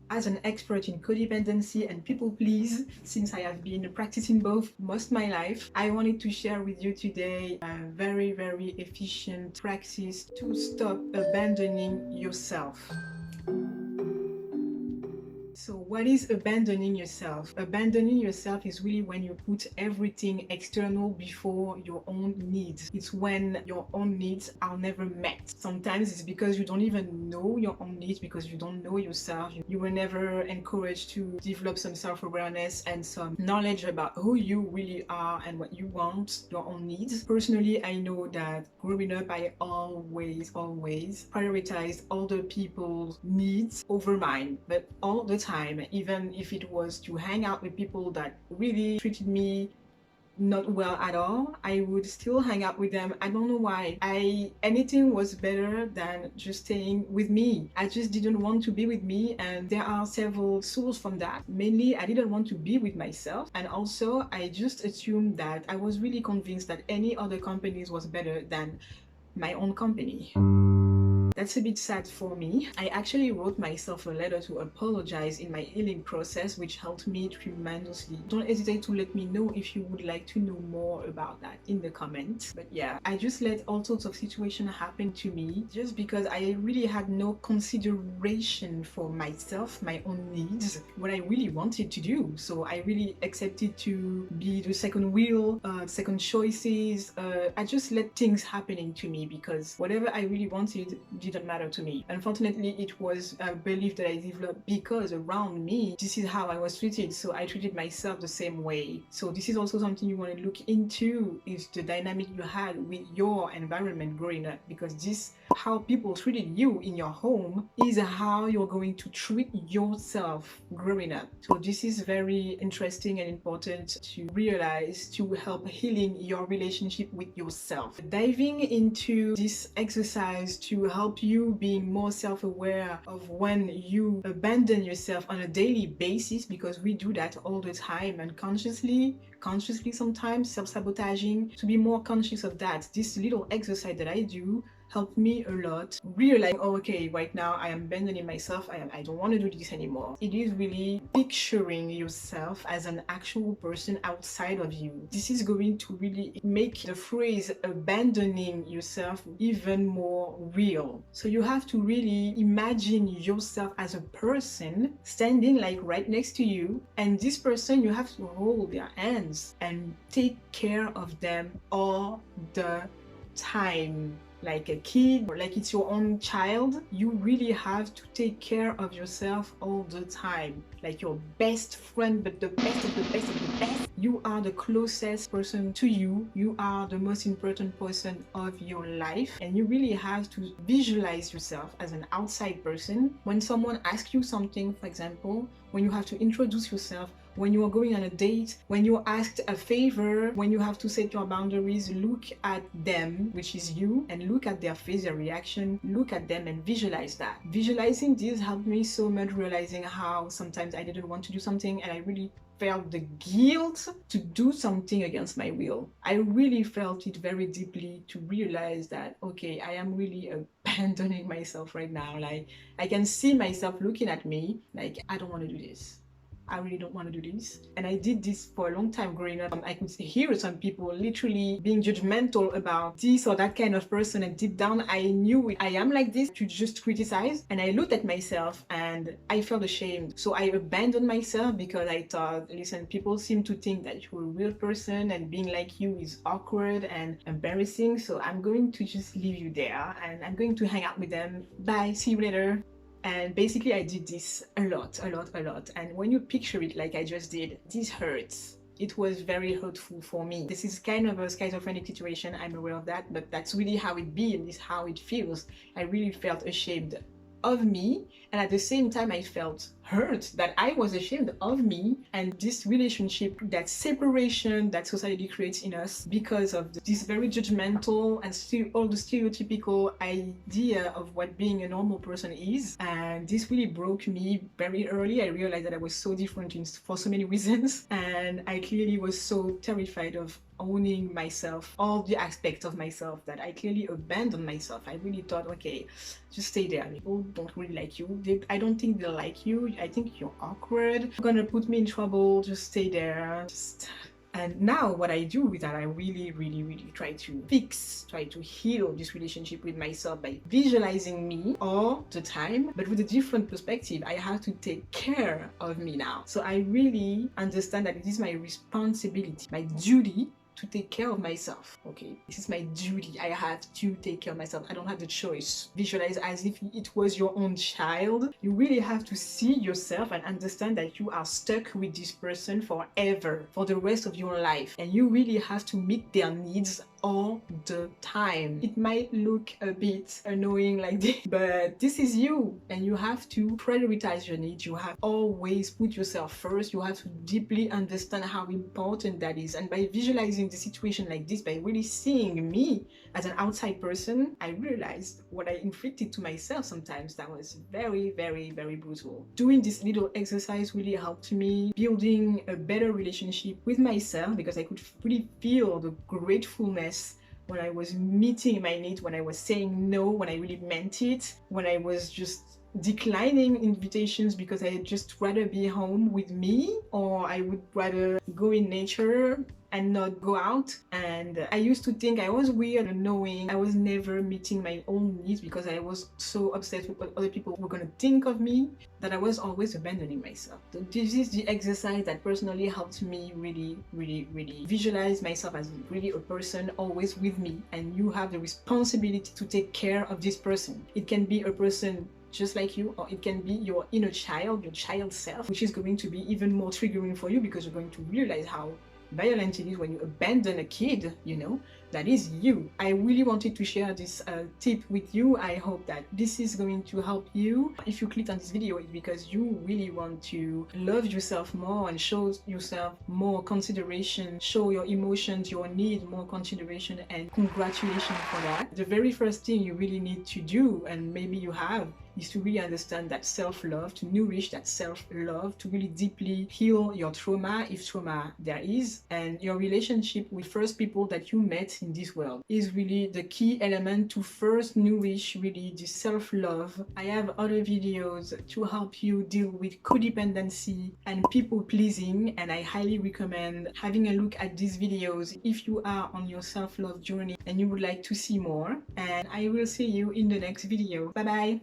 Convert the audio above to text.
As an expert in codependency and people please, since I have been practicing both most of my life, I wanted to share with you today a very, very efficient practice to stop abandoning yourself. So what is abandoning yourself? Abandoning yourself is really when you put everything external before your own needs. It's when your own needs are never met. Sometimes it's because you don't even know your own needs, because you don't know yourself. You were never encouraged to develop some self-awareness and some knowledge about who you really are and what you want, your own needs. Personally, I know that growing up, I always prioritized other people's needs over mine, but all the time, even if it was to hang out with people that really treated me not well at all, I would still hang out with them. I don't know why. Anything was better than just staying with me. I just didn't want to be with me, and there are several sources from that. Mainly, I didn't want to be with myself, and also I just assumed that I was really convinced that any other companies was better than my own company. That's a bit sad for me. I actually wrote myself a letter to apologize in my healing process, which helped me tremendously. Don't hesitate to let me know if you would like to know more about that in the comments. But yeah, I just let all sorts of situations happen to me just because I really had no consideration for myself, my own needs, what I really wanted to do. So I really accepted to be the second wheel, second choices. I just let things happening to me because whatever I really wanted didn't matter to me. Unfortunately, it was a belief that I developed because around me, this is how I was treated. So I treated myself the same way. So this is also something you want to look into, is the dynamic you had with your environment growing up, because this, how people treated you in your home, is how you're going to treat yourself growing up. So this is very interesting and important to realize to help healing your relationship with yourself. Diving into this exercise to help you being more self-aware of when you abandon yourself on a daily basis, because we do that all the time, and consciously sometimes self-sabotaging. To be more conscious of that, this little exercise that I do helped me a lot, realizing, oh, okay, right now I am abandoning myself, I don't want to do this anymore. It is really picturing yourself as an actual person outside of you. This is going to really make the phrase abandoning yourself even more real. So you have to really imagine yourself as a person standing like right next to you, and this person, you have to hold their hands and take care of them all the time. Like a kid, or like it's your own child, you really have to take care of yourself all the time, like your best friend, but the best of the best of the best. You are the closest person to you. You are the most important person of your life, and you really have to visualize yourself as an outside person. When someone asks you something, for example, when you have to introduce yourself, when you are going on a date, when you're asked a favor, when you have to set your boundaries, look at them, which is you, and look at their face, their reaction, look at them and visualize that. Visualizing this helped me so much, realizing how sometimes I didn't want to do something and I really felt the guilt to do something against my will. I really felt it very deeply to realize that, okay, I am really abandoning myself right now. Like, I can see myself looking at me like, I don't want to do this. I really don't want to do this. And I did this for a long time growing up. I could hear some people literally being judgmental about this or that kind of person, and deep down I knew it. I am like this, to just criticize. And I looked at myself and I felt ashamed. So I abandoned myself because I thought, listen, people seem to think that you're a real person and being like you is awkward and embarrassing. So I'm going to just leave you there and I'm going to hang out with them. Bye, see you later. And basically I did this a lot. And when you picture it like I just did, this hurts. It was very hurtful for me. This is kind of a schizophrenic situation, I'm aware of that, but that's really how it be and this is how it feels. I really felt ashamed of me, and at the same time I felt hurt that I was ashamed of me, and this relationship, that separation that society creates in us because of this very judgmental and still all the stereotypical idea of what being a normal person is. And this really broke me very early. I realized that I was so different for so many reasons, and I clearly was so terrified of owning myself, all the aspects of myself, that I clearly abandoned myself. I really thought, okay, just stay there. People don't really like you. I don't think they like you. I think you're awkward. You're gonna put me in trouble. Just stay there. And now what I do is that I really try to try to heal this relationship with myself by visualizing me all the time, but with a different perspective. I have to take care of me now. So I really understand that it is my responsibility, my duty to take care of myself. Okay, this is my duty. I have to take care of myself. I don't have the choice. Visualize as if it was your own child. You really have to see yourself and understand that you are stuck with this person forever, for the rest of your life, and you really have to meet their needs all the time. It might look a bit annoying like this, but this is you, and you have to prioritize your needs. You have always put yourself first. You have to deeply understand how important that is. And by visualizing the situation like this, by really seeing me as an outside person, I realized what I inflicted to myself sometimes that was very brutal. Doing this little exercise really helped me building a better relationship with myself, because I could really feel the gratefulness when I was meeting my needs, when I was saying no, when I really meant it, when I was just declining invitations because I'd just rather be home with me, or I would rather go in nature and not go out. And I used to think I was weird and knowing I was never meeting my own needs because I was so obsessed with what other people were gonna think of me, that I was always abandoning myself. So this is the exercise that personally helped me really visualize myself as really a person always with me, and you have the responsibility to take care of this person. It can be a person just like you, or it can be your inner child, your child self, which is going to be even more triggering for you, because you're going to realize how violent it is when you abandon a kid, you know, that is you. I really wanted to share this tip with you. I hope that this is going to help you. If you clicked on this video, it's because you really want to love yourself more and show yourself more consideration, show your emotions, your needs more consideration, and congratulations for that. The very first thing you really need to do, and maybe you have, is to really understand that self-love, to nourish that self-love, to really deeply heal your trauma, if trauma there is. And your relationship with first people that you met in this world is really the key element to first nourish really the self-love. I have other videos to help you deal with codependency and people pleasing, and I highly recommend having a look at these videos if you are on your self-love journey and you would like to see more. And I will see you in the next video. Bye bye.